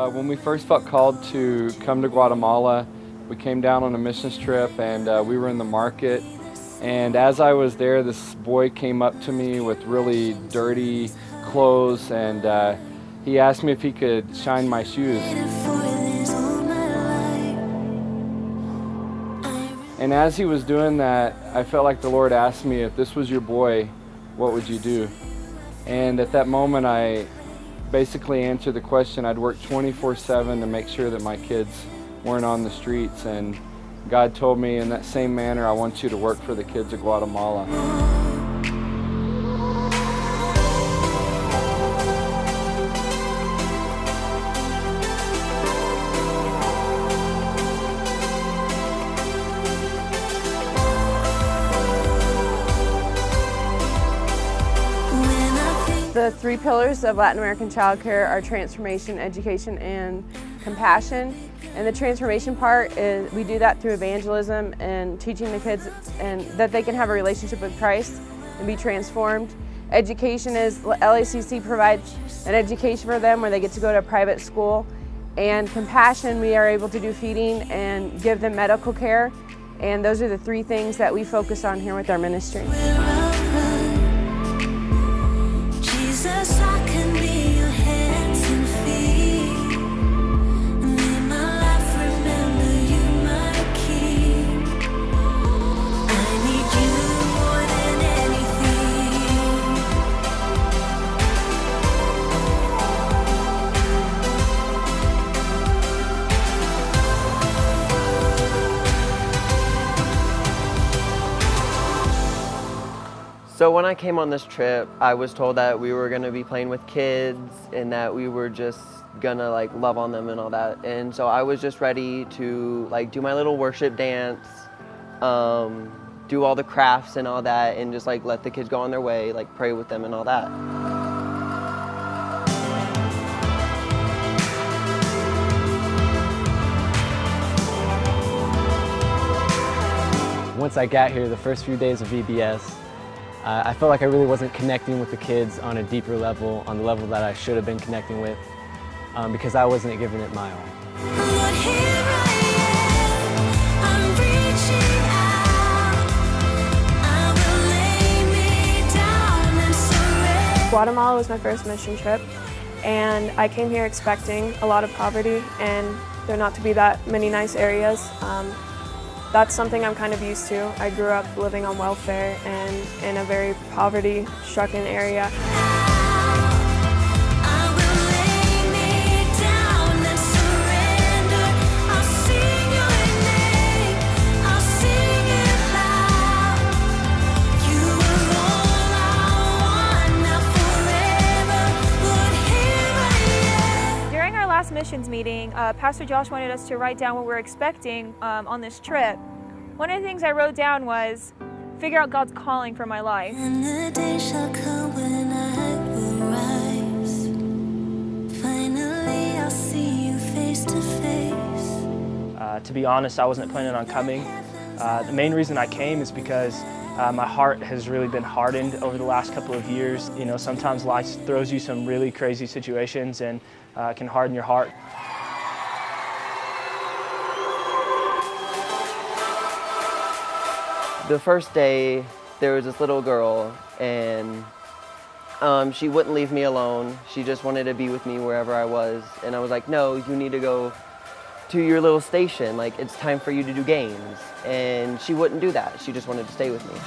When we first felt called to come to Guatemala, we came down on a missions trip, and we were in the market. And as I was there, this boy came up to me with really dirty clothes, and he asked me if he could shine my shoes. And as he was doing that, I felt like the Lord asked me, if this was your boy, what would you do? And at that moment, I basically answered the question. I'd worked 24/7 to make sure that my kids weren't on the streets, and God told me in that same manner, I want you to work for the kids of Guatemala. The 3 pillars of Latin American childcare are transformation, education, and compassion. And the transformation part is we do that through evangelism and teaching the kids and that they can have a relationship with Christ and be transformed. Education is LACC provides an education for them where they get to go to a private school. And compassion, we are able to do feeding and give them medical care. And those are the 3 things that we focus on here with our ministry. Jesus, I can be your hands and feet. May my life remember you, my King. I need you more than anything. So when I came on this trip, I was told that we were gonna be playing with kids and that we were just gonna like love on them and all that. And so I was just ready to like do my little worship dance, do all the crafts and all that, and just like let the kids go on their way, like pray with them and all that. Once I got here, the first few days of VBS, I felt like I really wasn't connecting with the kids on a deeper level, on the level that I should have been connecting with, because I wasn't giving it my all. Lord, here I am, I'm reaching out. I will lay me down and surrender. Guatemala was my first mission trip, and I came here expecting a lot of poverty and there not to be that many nice areas. That's something I'm kind of used to. I grew up living on welfare and in a very poverty-stricken area. I will lay me down and surrender. I'll sing your name, I'll sing it loud. You are all I want, now forever. Lord, here I am. During our last missions meeting, Pastor Josh wanted us to write down what we're expecting on this trip. One of the things I wrote down was, figure out God's calling for my life. And the day shall come when I will rise. Finally, I'll see you face to face. To be honest, I wasn't planning on coming. The main reason I came is because my heart has really been hardened over the last couple of years. You know, sometimes life throws you some really crazy situations and can harden your heart. The first day, there was this little girl, and she wouldn't leave me alone. She just wanted to be with me wherever I was. And I was like, no, you need to go to your little station. Like, it's time for you to do games. And she wouldn't do that. She just wanted to stay with me.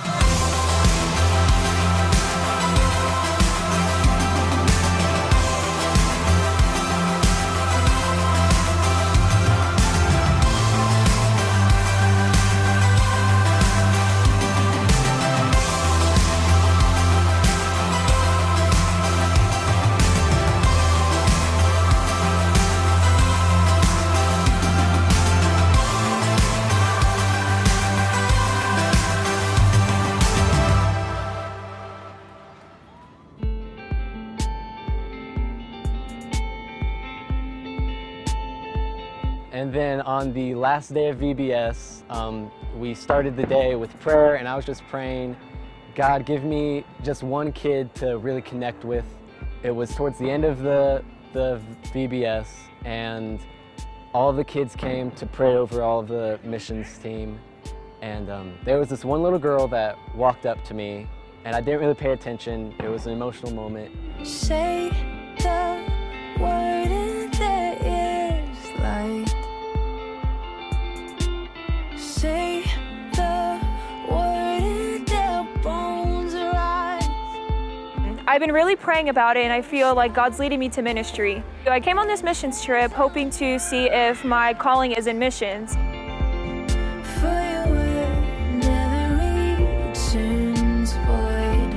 And then on the last day of VBS, we started the day with prayer, and I was just praying, God, give me just one kid to really connect with. It was towards the end of the the VBS, and all the kids came to pray over all of the missions team. And there was this one little girl that walked up to me, and I didn't really pay attention. It was an emotional moment. Say the word and there is light. Say the word and their bones rise. I've been really praying about it, and I feel like God's leading me to ministry. I came on this missions trip hoping to see if my calling is in missions. For your word never returns void.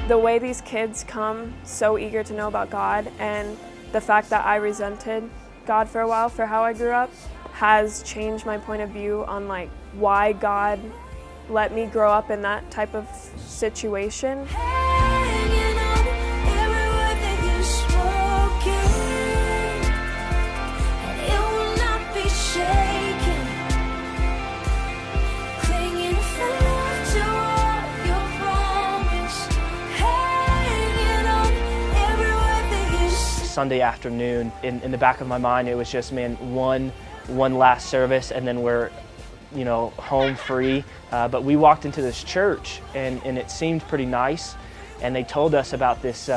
The way these kids come so eager to know about God, and the fact that I resented God for a while for how I grew up, has changed my point of view on like why God let me grow up in that type of situation. Hanging on every word that you've spoken, and it will not be shaken. Clinging for love to all your promise. Hanging on every word that you spoke. Sunday afternoon, in the back of my mind, it was just, man, one last service, and then we're, home free. But we walked into this church, and it seemed pretty nice, and they told us about this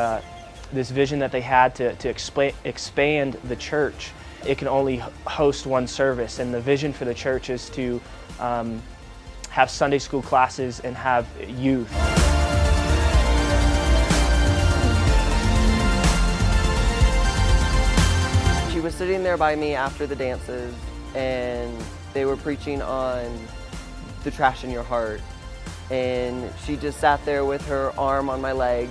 vision that they had to expand the church. It can only host one service, and the vision for the church is to have Sunday school classes and have youth. She was sitting there by me after the dances, and they were preaching on the trash in your heart. And she just sat there with her arm on my leg,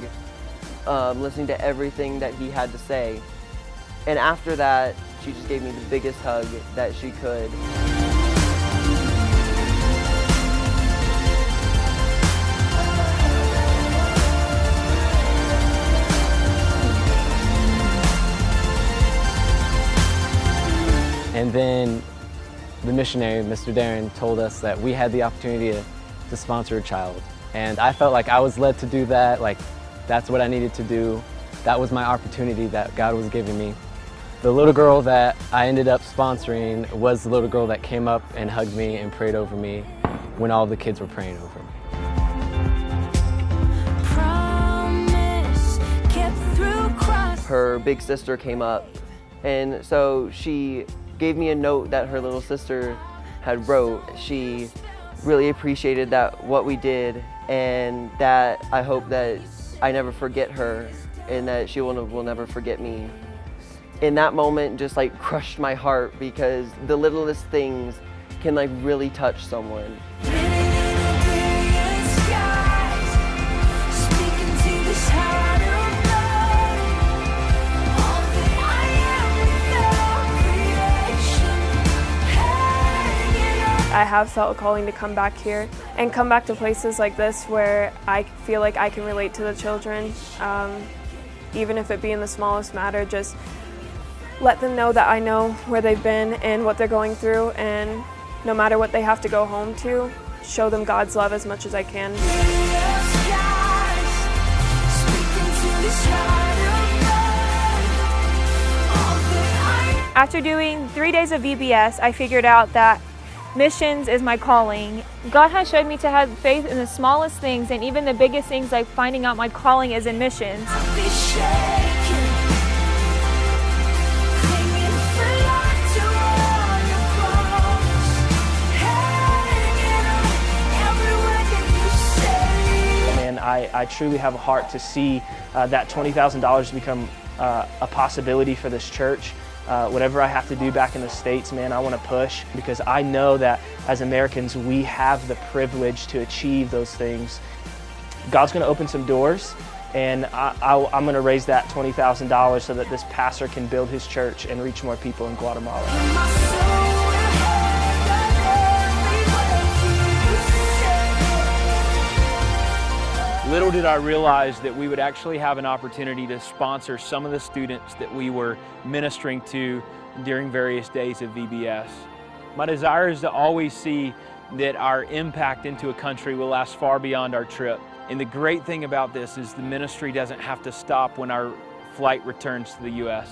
listening to everything that he had to say. And after that, she just gave me the biggest hug that she could. And then the missionary, Mr. Darren, told us that we had the opportunity to sponsor a child. And I felt like I was led to do that, like that's what I needed to do. That was my opportunity that God was giving me. The little girl that I ended up sponsoring was the little girl that came up and hugged me and prayed over me when all the kids were praying over me. Promise kept through cross. Her big sister came up, and so she gave me a note that her little sister had wrote. She really appreciated that what we did, and that I hope that I never forget her, and that she will never forget me. In that moment, just like crushed my heart, because the littlest things can like really touch someone. Living in oblivious skies, speaking to this heart of mine. All that I am without creation, hanging on. I have felt a calling to come back here and come back to places like this where I feel like I can relate to the children, even if it be in the smallest matter. Just let them know that I know where they've been and what they're going through, and no matter what they have to go home to, show them God's love as much as I can. After doing 3 days of VBS, I figured out that missions is my calling. God has showed me to have faith in the smallest things and even the biggest things, like finding out my calling is in missions. I truly have a heart to see that $20,000 become a possibility for this church. Whatever I have to do back in the States, man, I want to push, because I know that as Americans, we have the privilege to achieve those things. God's going to open some doors, and I'm going to raise that $20,000 so that this pastor can build his church and reach more people in Guatemala. Little did I realize that we would actually have an opportunity to sponsor some of the students that we were ministering to during various days of VBS. My desire is to always see that our impact into a country will last far beyond our trip. And the great thing about this is the ministry doesn't have to stop when our flight returns to the U.S.